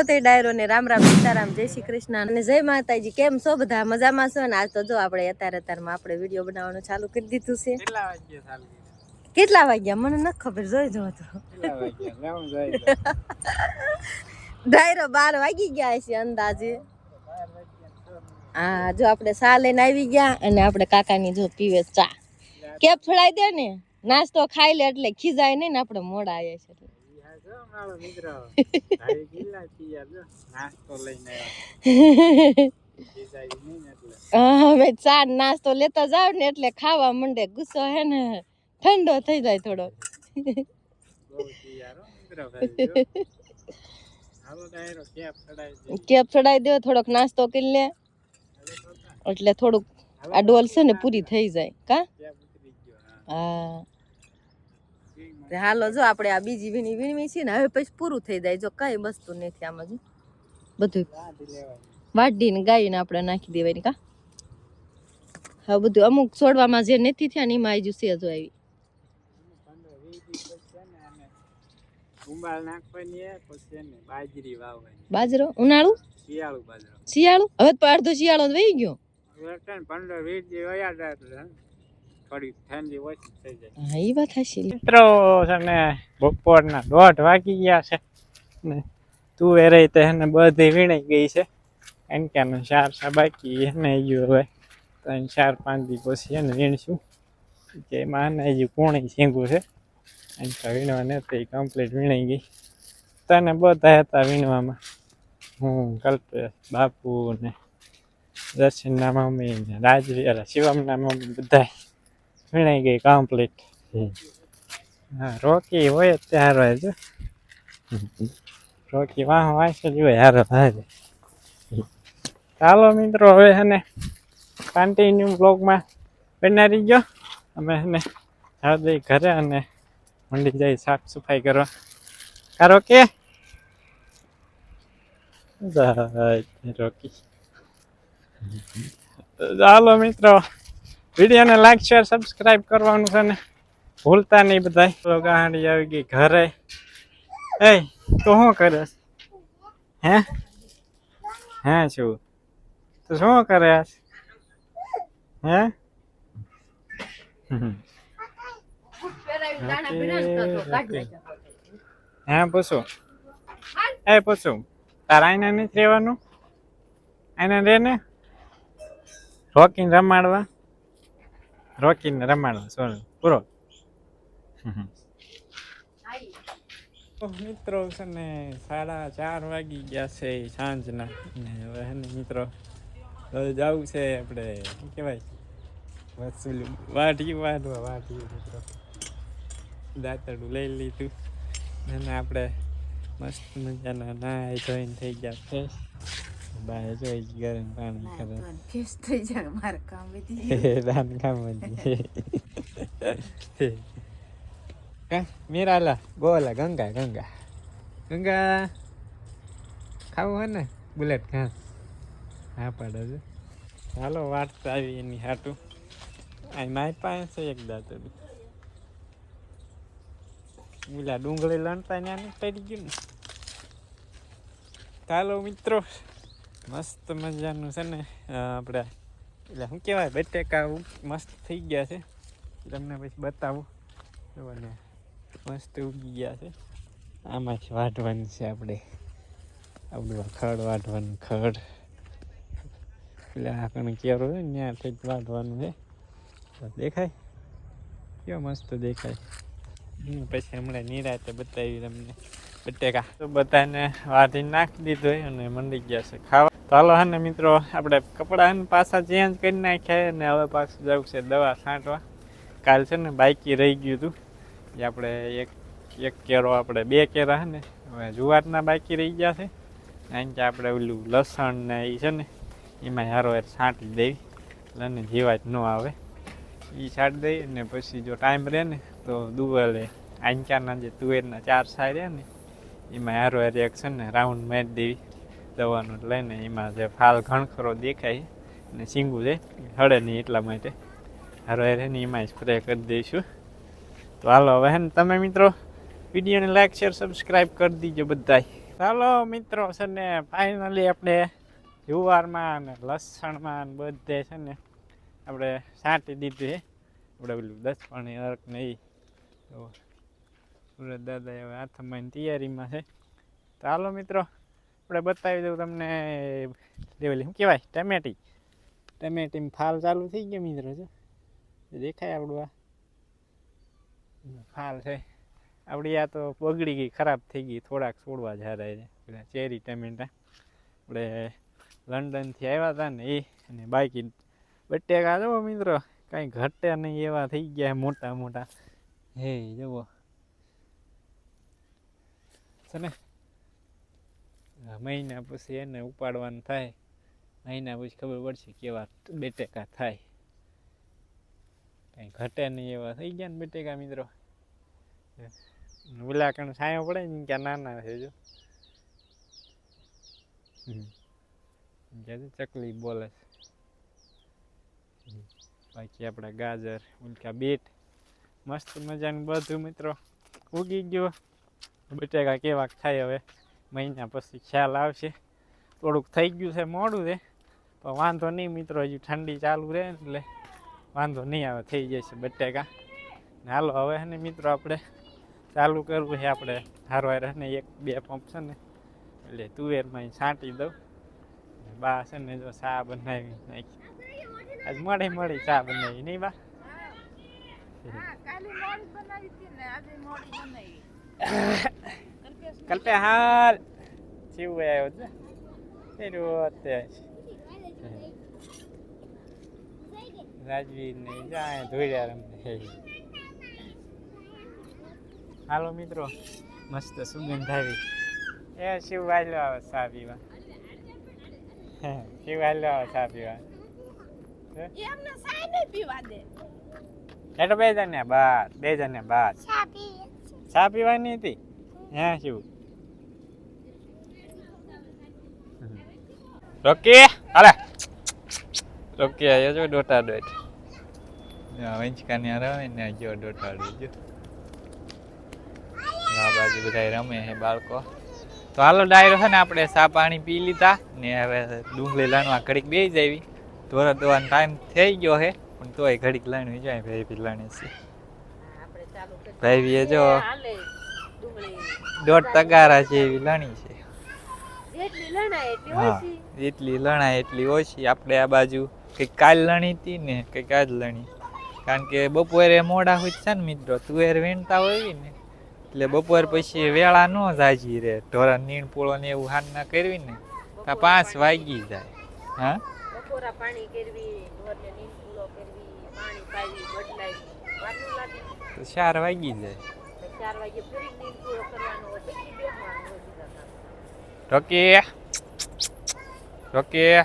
ડાયરો ને રામ રામ સીતારામ જય શ્રી કૃષ્ણ અને જય માતાજી. કેમ છો બધા? મજામાં છો ને? આજ તો જો આપણે અત્યારમાં આપણે વિડીયો બનાવવાનું ચાલુ કરી દીધું છે. કેટલા વાગ્યા મને નથી ખબર, જોઈ જો તો ડાયરો 12 વાગી ગયા છે અંદાજે. હા જો આપણે ચા લઈને આવી ગયા અને આપણે કાકાની જો પીવે ચા. કેપ ફળાઈ દે ને, નાસ્તો ખાઈ લે એટલે ખીજાય નહીં ને. આપણે મોડા આવ્યા છે હવે ચા નાસ્તો લેતા જાવ ને એટલે ખાવા માંડે. ગુસ્સો હે ને ઠંડો થઈ જાય થોડો. કેપ ચડાઈ દો, થોડોક નાસ્તો કરી લે એટલે થોડુંક આ ડોલ છે ને પૂરી થઈ જાય. કા હા હાલો જો આપણે આ બીજી વીણવી છે ને હવે પછી પૂરું થઈ જાય. જો કઈ વસ્તુ નથી આમાં, જો બધું વાઢીને ગાઈને આપણે નાખી દેવાની. કા હા બધું અમુક છોડવામાં જે નથી થયા ને એમાં આવી જશે. જો આવી બાજરો ઉનાળુ શિયાળુ હવે તો અડધો શિયાળો વહી ગયો. મિત્રો છે ને બપોરના 1:30 વાગી ગયા છે ને તુવેર બધી વીણાઈ ગઈ છે. એનકાનું 4 બાકી એને હવે 3-4-5 દી પછી એને વીણશું. કે એમાં હજુ કોણી શીંગું છે એનકા વીણવા નથી, કમ્પ્લીટ વીણાઈ ગઈ. તને બધા હતા વીણવામાં, હું કલ્પેશ, બાપુ ને દર્શનના મમ્મી ને રાજવી શિવમના મમ્મી બધા વીણાઈ ગઈ કમ્પ્લીટ. હા રોકી હોય ત્યારે જ રોકી વાહ વાંચે જ હોય હારો હારે. ચાલો મિત્રો હવે છે કન્ટિન્યુ બ્લોગમાં બનાવી ગયો. અમે એને જઈ ઘરે અને મંડી જાય સાફ સફાઈ કરવા. કારો કે રોકી. ચાલો મિત્રો વિડીયોને લાઈક શેર સબસ્ક્રાઈબ કરવાનું છે ને ભૂલતા નહીં બધા. ગાડી આવી ગઈ ઘરે. એ તો શું કરે હે? હે શું તો શું કરે હે? હે પૂછું એ પૂછું તારા આઈના નથી રહેવાનું? આઈના રે ને રોકીને રમાડવા, રોકીને રમાડવા સોરી પૂરો. મિત્રો છે ને 4:30 વાગી ગયા છે સાંજના ને હવે હે ને મિત્રો જવું છે આપણે શું કહેવાય વસૂલું વાઢી વાઢવા મિત્રો દાંતરડું લઈ લીધું અને આપણે મસ્ત મજાના નાઈ ધોઈને થઈ ગયા છે. બહાર જોઈ ગરમ પાણી કરે ફેસ થઈ જાય મારે કામ વધી રાન કામ વધી. મીરાલા બોલા ગંગા ગંગા ગંગા ખાવું હે ને બુલેટ ઘાસ હા પાડે છે. ચાલો વાટતા આવી એની હાટું. આ મારી પાસે છે એક દાંતરડું. ઓલા ડુંગળી લણતા ત્યાં પડી ગયું ને. ચાલો મિત્રો મસ્ત મજાનું છે ને આપણે એટલે શું કહેવાય બટેકા મસ્ત થઈ ગયા છે. તમને પછી બતાવું. જોવાને મસ્ત ઉગી ગયા છે. આમાંથી વાઢવાનું છે આપણે. આપણું ખડ વાઢવાનું ખડ એટલે આપણને કેરો છે ને ત્યાંથી જ વાઢવાનું છે. દેખાય કેવો મસ્ત દેખાય. પછી હમણાં નિરાતે બતાવી તમને બટેકા તો બધાને વાઢી નાખી દીધો અને મંડી ગયા છે ખાવા. તો હાલો હે ને મિત્રો આપણે કપડાં પાછા ચેન્જ કરી નાખ્યા ને હવે પાછું જવું છે દવા છાંટવા. કાલ છે ને બાઈકી રહી ગયું હતું એ આપણે એક કેરો આપણે 2 કેરા છે ને હવે જુવારના બાકી રહી ગયા છે. કારણ કે આપણે ઓલું લસણ ને એ છે ને એમાં હારો છાંટી દેવી એટલે જીવાત ન આવે. એ છાંટી દઈ અને પછી જો ટાઈમ રહે ને તો દુવાલે આંચાના જે તુવેરના 4 સાય રહે ને એમાં હારો એક છે ને રાઉન્ડ મારી દેવી દવાનું લઈને. એમાં જે ફાલ ઘણખરો દેખાય ને સીંગું છે હળે નહીં એટલા માટે હારો ને એમાં સ્પ્રે કરી દઈશું. તો હાલો હવે હે ને તમે મિત્રો વિડીયોને લાઈક શેર સબસ્ક્રાઈબ કરી દીજો બધાય. ચાલો મિત્રો છે ને ફાઇનલી આપણે જુવારમાં અને લસણમાં ને બધે છે ને આપણે છાંટી દીધું છે. આપણે પેલું 10 પાણી અર્ક ને એ સુરત દાદા હવે હાથમાં તૈયારીમાં છે. તો હાલો મિત્રો આપણે બતાવી દઉં તમને લેવલી શું કહેવાય ટમેટીમાં ફાલ ચાલુ થઈ ગયો મિત્રો. જો દેખાય આપણું આ ફાલ છે આપણી. આ તો બગડી ગઈ, ખરાબ થઈ ગઈ, થોડાક છોડવા જારા છે પેલા ચેરી ટમેટા. આપણે લંડનથી આવ્યા હતા ને એ, અને બાકી બટેકા જુઓ મિત્રો કાંઈ ઘટે નહીં એવા થઈ ગયા મોટા મોટા. હે જુઓ છે ને મહિના પછી એને ઉપાડવાનું થાય. મહિના પછી ખબર પડશે કેવા બટેકા થાય. કાંઈ ઘટે નહીં એવા થઈ ગયા ને બટેકા મિત્રો. ઉલાકણ છાંયો પડે ને ક્યાં નાના છે જો. ચકલી બોલે. બાકી આપણા ગાજર ઉલકા બીટ મસ્ત મજાનું બધું મિત્રો ઉગી ગયો. બટેકા કેવાક થાય હવે મહિના પછી ખ્યાલ આવશે. થોડુંક થઈ ગયું છે મોડું છે પણ વાંધો નહીં મિત્રો, હજુ ઠંડી ચાલુ રહે એટલે વાંધો નહીં આવે, થઈ જશે બટેકા. હાલો હવે ને મિત્રો આપણે ચાલુ કરવું છે. આપણે હારવાર ને 1-2 પંપ છે ને એટલે તુવેરમાં છાંટી દઉં. બા છે ને જો ચા બનાવી નાખી. આજ મળી ચા બનાવી નહીં બા? કલ્પે હાલ જીવ આવ્યો છે રાજવીર ને જાય ધોળ્યા રમે. હાલો મિત્રો મસ્ત સુગંધ આવી. એ શિવ વાલ્યો આવે ચા પીવા. શિવ વાલ્યો આવે ચા પીવા. એટલે બે જણને બાદ ચા પીવાની હતી. હે શિવ રોકી હાલે રોકી આવ્યો છો ડોટા ડોટ વંચકાની રમે ને જો ડોટાડું જો. આ બાજુ બધા રમે છે બાળકો. તો હાલો ડાયરો છે ને આપણે ચા પાણી પી લીધા ને હવે ડુંગળી લણવા ઘડીક બેસી જાવી. ઢોરા દોવાનો ટાઈમ થઈ ગયો છે પણ તોય ઘડીક લણવી જાય. ભાઈ બી લણે છે. ભાઈ જો 1.5 તગારા છે એવી લણી છે. હા એટલી લણાય એટલી ઓછી. આપણે આ બાજુ કંઈક કાલ લણી હતી ને કંઈક આજ લણી. કારણ કે બપોરે મોડા હોય છે ને મિત્રો, તુવેર વીણતા હોય ને એટલે બપોર પછી વેળા ન જાજી રે. ઢોરા નીણ પૂળો ને એવું હાન ના કરવી ને તો 5 વાગી જાય. હા તો 4 વાગી જાય. રોકી રોકી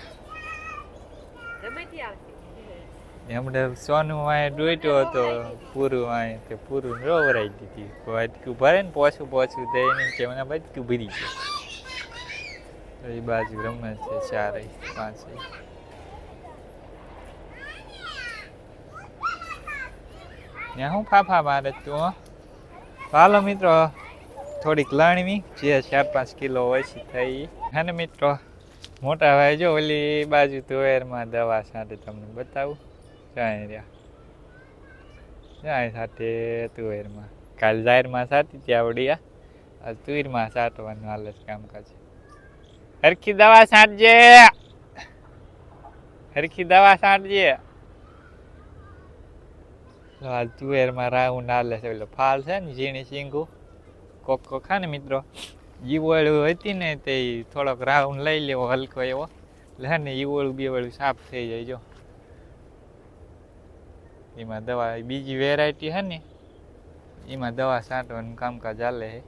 હમણાં સોનું વાય ડોટ્યો હતો પૂરું વાય તે પૂરું રોવરાઈ દીધી. બટકું ભરે ને પોછું તો એને કે મને બટકું ભરી ગયું. તો એ બાજુ રમે છે 4 5. ત્યાં હું ફાફા મારે તું. હાલો મિત્રો થોડીક લણવી જે 4-5 કિલો ઓછી થઈ. હે ને મિત્રો મોટા ભાઈ જો ઓલી બાજુ તુવેરમાં દવા સાથે તમને બતાવું. જાય રહ્યા જાય સાથે તુવેરમાં. કાલ જાહેરમાં સાટી ત્યાં આવડી. આ તુવેરમાં સાટવાનું હાલે છે કામકાજ. હરખી દવા છાંટજે, હરખી દવા છાંટજે. હાલ તુવેરમાં રાઉન્ડ હાલે છે. ઓલો ફાલ છે ને ઝીણી સિંગું કોકો ખા ને મિત્રો ઈવોળું હતી ને તે થોડોક રાઉન્ડ લઈ લેવો હલકો એવો એટલે હે ને ઈવોળું બેવળું સાફ થઈ જાય. જો એમાં દવા બીજી વેરાયટી છે ને એમાં દવા છાંટવાનું કામકાજ ચાલે છે.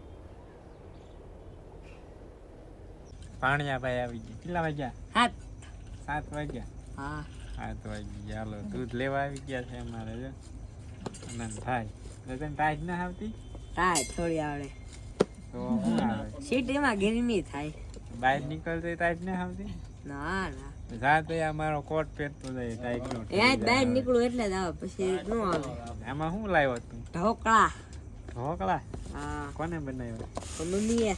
પાણીયા ભાઈ આવી ગયા. કેટલા વાગ્યા? 7 વાગ્યા. હા 7 વાગ્યા. ચાલો દૂધ લેવા આવી ગયા છે અમારે. જો આનંદ થાય. તને ટાઈટ ના આવતી? ટાઈટ થોડી આવડે તો શું આવે? સિટીમાં ગરમી થાય. બહાર નીકળતો ટાઈટ ના આવતી? ના ના જા તો અમારો કોટ પહેરતો જાય ટાઈટ નો. એ બહાર નીકળું એટલે જ આવે, પછી ન આવે. આમાં શું લાવ્યો તું? ઢોકળા. ઢોકળા? હા કોને બનાવ્યો? મમ્મીએ.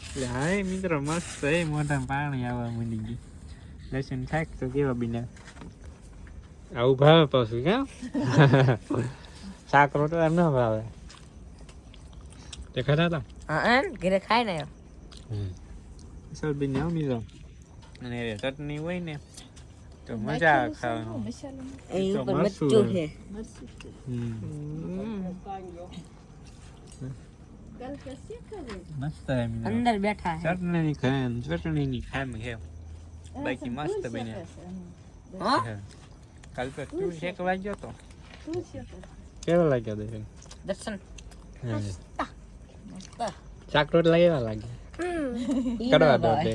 એટલે હા મિત્રો મસ્ત એ મોઢામાં પાણી આવવા માંડી ગયું લસણ શાક તો કેવા બીના આવું ભાવે પાછું કેમ શાક રોટલા ન ભાવે તે ખરા હતા હા ઘરે ખાય ને સર બીને આવ મિત્રો અને ચટણી હોય ને તો મજા આવે ખાવાનું એ તો ઉપર મરચું મરચું છે મસ્ત હે મિત્રો અંદર બેઠા છે ચટણી ખાય છે બાકી મસ્ત બને હા કાલ તો તું શેક લાગ્યો તો કેવો લાગ્યો દેખે દર્શન શાક રોટલા કેવા લાગ્યા ઈ કડવા ના દો ભાવે.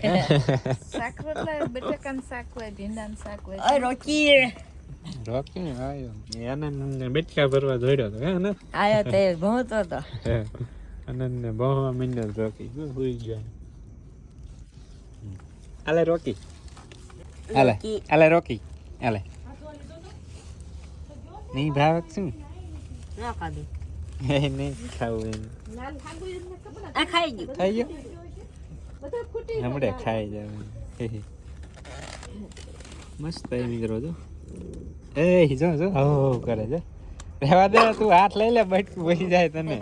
શાક રોટલા બટાકાનું શાક હોય ભીંડાનું શાક હોય ઓય રોકી રોકી ને આવ્યો એને બેટકા ભરવા દોડ્યો તો હે ને આયો તે ભણતો હતો અનંતને બહુ મિનિટ રોકી હુઈ ગયા આલે રોકી આલે રોકી. આલે રોકી આલે નહીં ભાવે શું ના ખાધું એ નહીં ખાવું એમ આ ખાઈ ગયું થઈ ગયો હમણે ખાઈ જાવ મસ્ત એ મિત્રો જો એ જો જો હો કરે છે રહેવા દે તું હાથ લઈ લે બટકું બસી જાય તને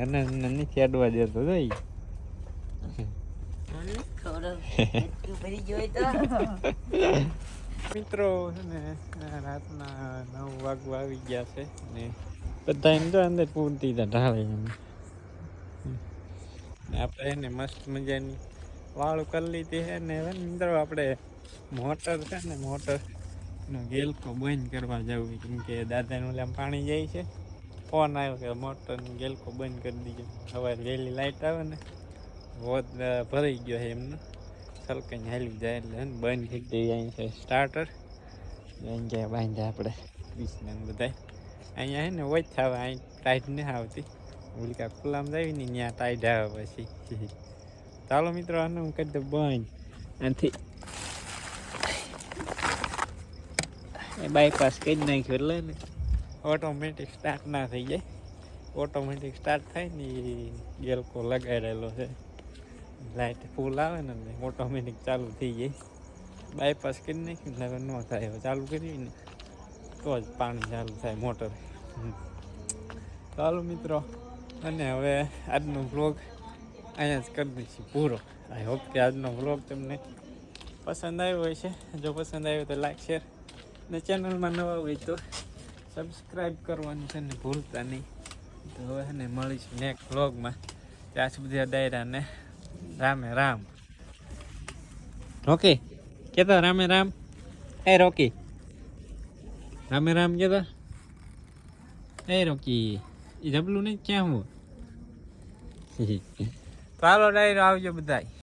અને નથી અડવા દેતો જોઈ ભરી ગયો હોય તો મિત્રો છે ને રાતના 9 વાગવા આવી ગયા છે ને બધા એમ તો અંદર પૂરતી ઢાળે એમ આપણે એને મસ્ત મજાની વાળું કરી લીધી છે ને હવે મિત્રો આપણે મોટર છે ને મોટરનો ગેલકો બંધ કરવા જવું કેમ કે દાદાનું ઓલા પાણી જાય છે ફોન આવ્યો કે મોટરનો ગેલકો બંધ કરી દીધો સવારે વહેલી લાઇટ આવે ને હોત ભરાઈ ગયો છે એમને સલકાઈ હાલી જાય એટલે હે ને બંધ થઈ ગઈ અહીં છે સ્ટાર્ટર અહીંયા બાંધ્યા આપણે બીસને બધા અહીંયા છે ને ઓછા આવે અહીં ટાઈટ નહીં આવતી ઉલકા ખુલ્લામાં જાય ને ત્યાં ટાઈટ આવે પછી ચાલો મિત્રો આને હું કરી દઉં બંધ આથી એ બાયપાસ કરી નાખ્યો એટલે ને ઓટોમેટિક સ્ટાર્ટ ના થઈ જાય ઓટોમેટિક સ્ટાર્ટ થાય ને એ ગેલકો લગાડેલો છે લાઇટ ફૂલ આવે ને ઓટોમેટિક ચાલુ થઈ જાય બાયપાસ કરી નાખ્યું એટલે ન થાય હવે ચાલુ કર્યું ને તો જ પાણી ચાલુ થાય મોટર ચાલો મિત્રો અને હવે આજનો વ્લોગ અહીંયા જ કરી દઈશું પૂરો આઈ હોપ કે આજનો વ્લોગ તમને પસંદ આવ્યો હોય છે જો પસંદ આવ્યો તો લાઈક શેર ને ચેનલમાં નવા હોય તો સબસ્ક્રાઈબ કરવાનું છે ને ભૂલતા નહીં તો હવે ને મળીશું નેક્સ્ટ વ્લોગમાં ત્યાં સુધી ડાયરાને રામે રામ રોકી કેતો રામે રામ એ રોકી રામે રામ કેતો એ રોકી એ જબલું નહીં ક્યાં હું ચાલો ડાયરો આવજો બધાય